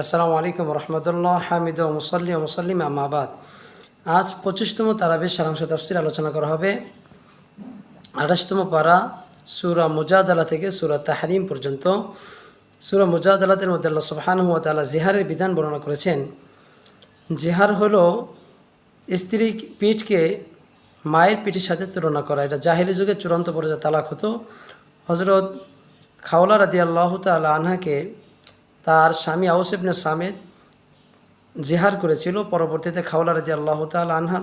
আসসালামু আলাইকুম রহমতুল্লাহ হামিদ ও মুসল্লি ও মুসল্লিম আমাবাদ। আজ 25তম তারাবির সারাংশ তাফসির আলোচনা করা হবে। 28তম পারা সূরা মুজাদালা থেকে সূরা তাহরিম পর্যন্ত। সূরা মুজাদালাতের মধ্যে আল্লাহ সুবহানাহু ওয়া তাআলা জিহারের বিধান বর্ণনা করেছেন। জিহার হলো স্ত্রী পিঠকে মায়ের পিঠের সাথে তুলনা করা। এটা জাহিলি যুগে চূড়ান্ত পর্যায়ে তালাক হতো। হজরত খাওলা রাদিয়াল্লাহু তাআলা আনহাকে তার স্বামী আউস ইবনে সামিত জিহার করেছিল। পরবর্তীতে খাওলা রাদিয়াল্লাহু তাআলা আনহা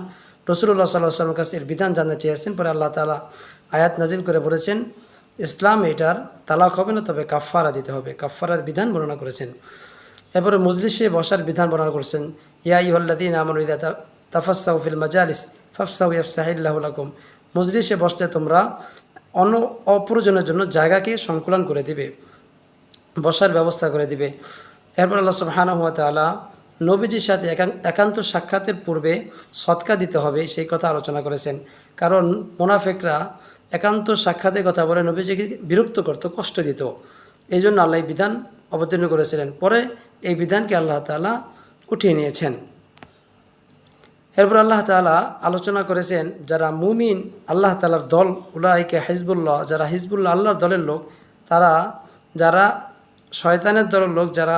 রাসূলুল্লাহ সাল্লাল্লাহু আলাইহি ওয়াসাল্লামের কাছে এর বিধান জানতে চেয়েছেন। পরে আল্লাহ তাআলা আয়াত নাজিল করে বলেছেন ইসলাম এটার তালাক হবে না, তবে কাফফারা দিতে হবে। কাফফারার বিধান বর্ণনা করেছেন। এরপরে মজলিসে বসার বিধান বর্ণনা করেছেন। ইয়া আইয়ুহাল্লাযীনা আমানু ইযা তাফাসসাউ ফিল মাজালিস ফাফসাউ ইয়াফসাহিল্লাহু লাকুম। মজলিসে বসলে তোমরা অপ্রয়োজনের জন্য জায়গাকে সংকুলন করে দিবে, বসার ব্যবস্থা করে দিবে। এরপর আল্লাহ সুবহানাহু ওয়া তাআলা নবীজির সাথে একান্ত সাক্ষাতের পূর্বে সদকা দিতে হবে সেই কথা আলোচনা করেছেন। কারণ মুনাফিকরা একান্ত সাক্ষাতের কথা বলে নবীজিকে বিরক্ত করত, কষ্ট দিত। এই জন্য আল্লাহ বিধান অবতীর্ণ করেছিলেন। পরে এই বিধানকে আল্লাহ তাআলা উঠিয়ে নিয়েছেন। এরপর আল্লাহ তাআলা আলোচনা করেছেন যারা মুমিন আল্লাহ তাআলার দল, উলাইকা হিজবুল্লাহ, যারা হিজবুল্লাহ আল্লাহর দলের লোক, তারা যারা শয়তানের দলের লোক, যারা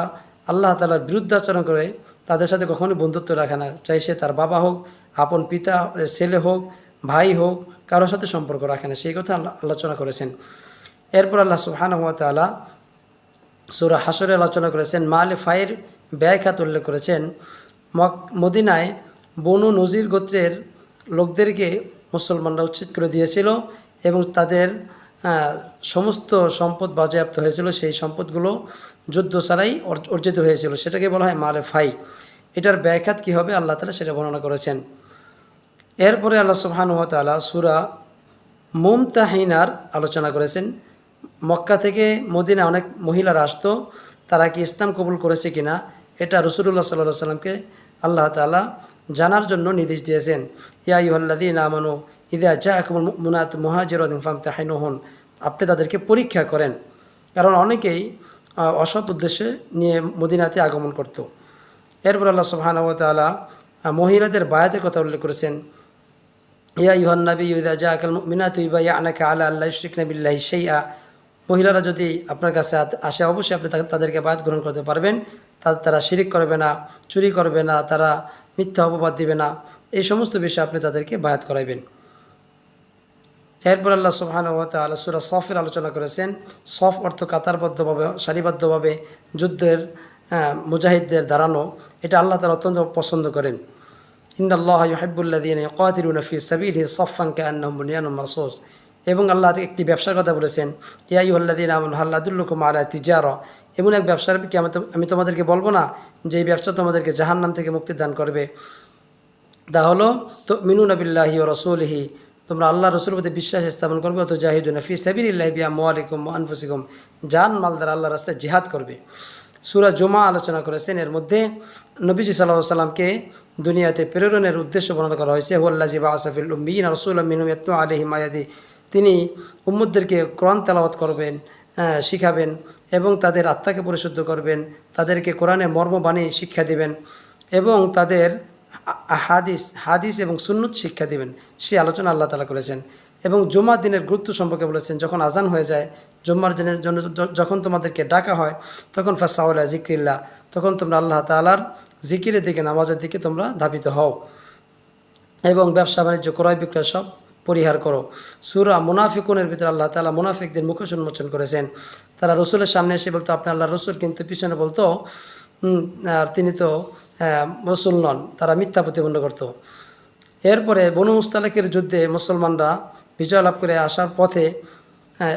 আল্লাহ তাআলার বিরুদ্ধাচরণ করে তাদের সাথে কখনোই বন্ধুত্ব রাখে না। চাই সে তার বাবা হোক, আপন পিতা, ছেলে হোক, ভাই হোক, কারোর সাথে সম্পর্ক রাখে না, সেই কথা আলোচনা করেছেন। এরপর আল্লাহ সুবহানাহু ওয়া তাআলা সূরা হাশরে আলোচনা করেছেন। মালে ফায়ের ব্যয় খাত উল্লেখ করেছেন। মদিনায় বনু নজির গোত্রের লোকদেরকে মুসলমানরা উচ্ছেদ করে দিয়েছিল এবং তাদের সমস্ত সম্পদ বাজেয়াপ্ত হয়েছিল। সেই সম্পদগুলো যুদ্ধ ছাড়াই অর্জিত হয়েছিল, সেটাকে বলা হয় মালে ফাই। এটার ব্যয়খাত কী হবে আল্লাহ তাআলা সেটা বর্ণনা করেছেন। এরপরে আল্লাহ সুবহানাহু ওয়া তাআলা সূরা মুমতাহিনার আলোচনা করেছেন। মক্কা থেকে মদিনা অনেক মহিলারা আসতো, তারা কি ইসলাম কবুল করেছে কিনা এটা রাসূলুল্লাহ সাল্লাল্লাহু আলাইহি ওয়াসাল্লামকে আল্লাহ তাআলা জানার জন্য নির্দেশ দিয়েছেন। ইয়া আইয়ুহাল্লাযীনা আমানু ইযা জাআকুমুল মুমিনাতু মুহাজিরাতুন ফামতাহিনুহুন, আপনি তাদেরকে পরীক্ষা করেন। কারণ অনেকেই অসৎ উদ্দেশ্যে নিয়ে মদিনাতে আগমন করত। এরপর আল্লাহ সুবহানাহু ওয়া তাআলা মহিলাদের বায়াতের কথা উল্লেখ করেছেন। ইয়া আইয়ুহান নাবিয়্যু ইযা জাআকাল মুমিনাতু ইউবাইয়ুনাকা আলা আল্লা ইউশরিকনা বিল্লাহি শাইআ, মহিলারা যদি আপনার কাছে আসে অবশ্যই আপনি তাদেরকে বায়াত গ্রহণ করতে পারবেন। তারা শিরিক করবে না, চুরি করবে না, তারা মিথ্যা অপবাদ দিবে না, এই সমস্ত বিষয়ে আপনি তাদেরকে বায়াত করাইবেন। এরপর আল্লাহ সুবহানাহু ওয়া তাআলা সূরা সফের আলোচনা করেছেন। সফ অর্থ কাতারবদ্ধভাবে, সারিবদ্ধভাবে যুদ্ধের মুজাহিদদের দাঁড়ানো, এটা আল্লাহ তাআলা অত্যন্ত পছন্দ করেন। ইন্নাল্লাহা ইউহিব্বুল্লাযীনা ইউকাতিলুনা ফি সাবিলিহি সাফফান কাআন্নাহুম বুনিয়ানুম মারসুস। এবং আল্লাহ একটি ব্যবসার কথা বলেছেন। ইয়া আইয়ুহাল্লাযীনা আমানু হাল আদুল্লুকুম আলা তিজারা, এমন এক ব্যবসার কি আমি তোমাদেরকে বলবো না যে এই ব্যবসা তোমাদেরকে জাহান্নাম থেকে মুক্তি দান করবে। তা হলো তুমিনুনা বিল্লাহি ওয়া রাসূলিহি, তোমরা আল্লাহ রসুলের প্রতি বিশ্বাস স্থাপন করবে। অত জাহিদুনা ফি সাবিলিল্লাহি বিআমওয়ালিকুম ওয়া আনফুসিকুম, জান মাল দ্বারা আল্লাহর রাস্তায় জিহাদ করবে। সূরা জুমা আলোচনা করেছেন। এর মধ্যে নবীজি সাল্লাল্লাহু আলাইহি ওয়াসাল্লামকে দুনিয়াতে প্রেরণের উদ্দেশ্য বর্ণনা করা হয়েছে। হুয়াল্লাযী বাআসা ফিল উম্মিয়িনা রাসূলাম মিনহুম ইয়াতলু আলাইহিম আয়াতিহি, তিনি উম্মতদেরকে কোরআন তেলাওয়াত করবেন, শিখাবেন এবং তাদের আত্মাকে পরিশুদ্ধ করবেন, তাদেরকে কোরআনের মর্মবাণী শিক্ষা দিবেন এবং তাদের হাদিস এবং সুন্নত শিক্ষা দিবেন, সেই আলোচনা আল্লাহ তাআলা করেছেন। এবং জুমার দিনের গুরুত্ব সম্পর্কে বলেছেন। যখন আজান হয়ে যায়, জুম্মার দিনের জন্য যখন তোমাদেরকে ডাকা হয়, তখন ফাসাউ ইলা যিকরিল্লাহ, তখন তোমরা আল্লাহ তাআলার জিকিরের দিকে, নামাজের দিকে তোমরা ধাবিত হও এবং ব্যবসা বাণিজ্য ক্রয় বিক্রয় সব পরিহার করো। সূরা মুনাফিকুনের ভিতরে আল্লাহ তাআলা মুনাফিকদের মুখোশ উন্মোচন করেছেন। তারা রসুলের সামনে এসে বলতো আপনি আল্লাহর রসুল, কিন্তু পিছনে বলতো তিনি তো রসুল নন, তারা মিথ্যা প্রতিপন্ন করত। এরপরে বনু মুস্তালিকের যুদ্ধে মুসলমানরা বিজয় লাভ করে আসার পথে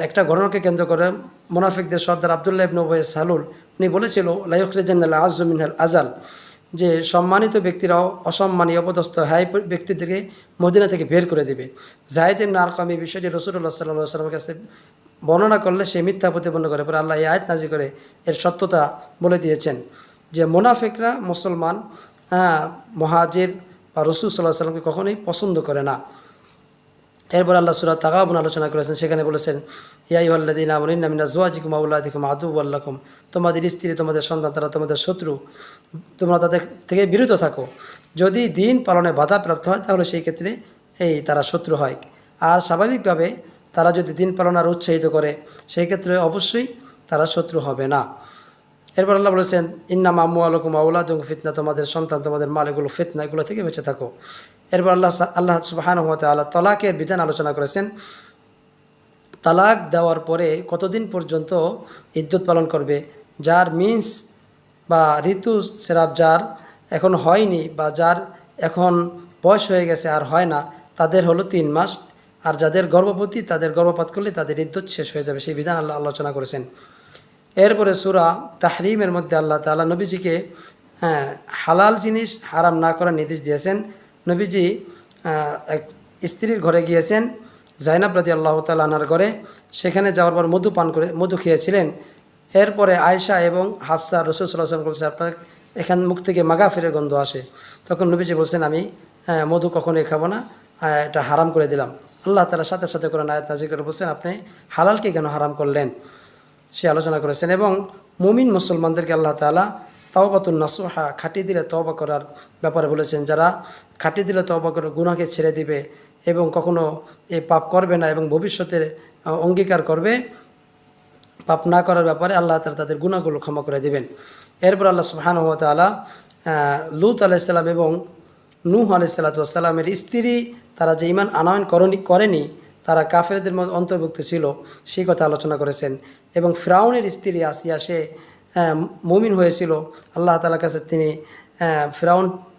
একটা ঘটনাকে কেন্দ্র করে মুনাফিকদের সর্দার আব্দুল্লাহ ইবনে উবাই সালুল উনি বলেছিল লা ইউখরিজান্নাল আযযু মিনাল আযাল, যে সম্মানিত ব্যক্তিরাও অসম্মানী অপদস্থ হাই ব্যক্তিদেরকে মদিনা থেকে বের করে দেবে। যায়েদ ইবনে আরকাম এই বিষয়টি রাসূলুল্লাহ সাল্লাল্লাহু আলাইহি ওয়াসাল্লামের কাছে বর্ণনা করলে সে মিথ্যা প্রতিপন্ন করে। পরে আল্লাহ এই আয়াত নাজিল করে এর সত্যতা বলে দিয়েছেন যে মুনাফিকরা মুসলমান মুহাজির বা রাসূল সাল্লাল্লাহু আলাইহি ওয়াসাল্লামকে কখনোই পছন্দ করে না। এরপর আল্লাহ সূরা তাগাবুন আলোচনা করেছেন, সেখানে বলেছেন ইয়া আইয়ুহাল্লাযীনা আমানু ইন্না মিন আজওয়াজিকুম ওয়া আওলাদিকুম আদুওয়াল লাকুম, তোমাদের স্ত্রী তোমাদের সন্তান তারা তোমাদের শত্রু, তোমরা তাদের থেকে বিরত থাকো। যদি দিন পালনে বাধাপ্রাপ্ত হয় তাহলে সেই ক্ষেত্রে তারা শত্রু হয়। আর স্বাভাবিকভাবে তারা যদি দিন পালন আর উৎসাহিত করে সেই ক্ষেত্রে অবশ্যই তারা শত্রু হবে না। এরপর আল্লাহ বলেছেন ইন্নামা আমওয়ালুকুম ওয়া আওলাদুকুম ফিতনা, তোমাদের সন্তান তোমাদের মাল এগুলো ফিতনা, এগুলো থেকে বেঁচে থাকো। এরপর আল্লাহ সুবহানাহু ওয়া তাআলা তালাকের বিধান আলোচনা করেছেন। তালাক দেওয়ার পরে কতদিন পর্যন্ত ইদ্যত পালন করবে। যার মিন্স বা ঋতুস্রাব যার এখন হয়নি বা যার এখন বয়স হয়ে গেছে আর হয় না, তাদের হলো 3 মাস। আর যাদের গর্ভবতী তাদের গর্ভপাত করলে তাদের ইদ্যত শেষ হয়ে যাবে, সেই বিধান আল্লাহ আলোচনা করেছেন। এরপরে সূরা তাহরিমের মধ্যে আল্লাহ তাআলা নবীজিকে হালাল জিনিস হারাম না করার নির্দেশ দিয়েছেন। নবীজি এক স্ত্রীর ঘরে গিয়েছেন, জাইনাব রাদিয়াল্লাহু তাআলা আনহার ঘরে। সেখানে যাওয়ার পর মধু খেয়েছিলেন। এরপরে আয়েশা এবং হাফসা রাসূল সাল্লাল্লাহু আলাইহি ওয়াসাল্লাম বলছে আপনার এখান মুখ থেকে মাগাফিরের গন্ধ আসে। তখন নবীজি বলছেন আমি মধু কখনোই খাবো না, এটা হারাম করে দিলাম। আল্লাহ তাআলা সাথে সাথে কোরআন আয়াত নাযিল করে বলছেন আপনি হালালকে কেন হারাম করলেন, সে আলোচনা করেছেন। এবং মুমিন মুসলমানদেরকে আল্লাহ তাআলা তাওবাতুন নাসুহা, খাঁটি দিলে তওবা করার ব্যাপারে বলেছেন। যারা খাঁটি দিলে তওবা করে গুনাহকে ছেড়ে দিবে এবং কখনো এই পাপ করবে না এবং ভবিষ্যতে অঙ্গীকার করবে পাপ না করার ব্যাপারে, আল্লাহ তাআলা তাদের গুনাহগুলো ক্ষমা করে দিবেন। এরপর আল্লাহ সুবহানাহু ওয়া তাআলা লূত আলাইহিস সালাম এবং নূহ আলাইহিস সালামের স্ত্রী তারা যে ঈমান আনয়ন করেনি, তারা কাফেরদের মধ্যে অন্তর্ভুক্ত ছিল, সেই কথা আলোচনা করেছেন। এবং ফিরআউনের স্ত্রী আসিয়া সে মুমিন হয়েছিল, আল্লাহ তাআলার কাছে তিনি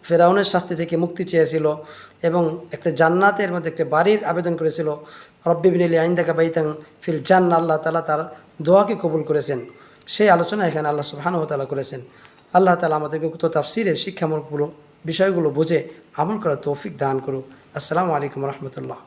ফিরআউনের শাস্তি থেকে মুক্তি চেয়েছিল এবং একটা জান্নাতের মধ্যে একটা বাড়ির আবেদন করেছিল। রব্বি ইবনিলি ইনদাকা বাইতান ফিল জান্নাহ, আল্লাহ তাআলা তার দোয়াকে কবুল করেছেন। সেই আলোচনা এখানে আল্লাহ সুবহানাহু ওয়া তাআলা করেছেন। আল্লাহ তাআলা আমাদেরকে উক্ত তাফসীরের শিক্ষামূলক বিষয়গুলো বুঝে আমল করার তৌফিক দান করুক। আসসালামু আলাইকুম ওয়া রাহমাতুল্লাহ।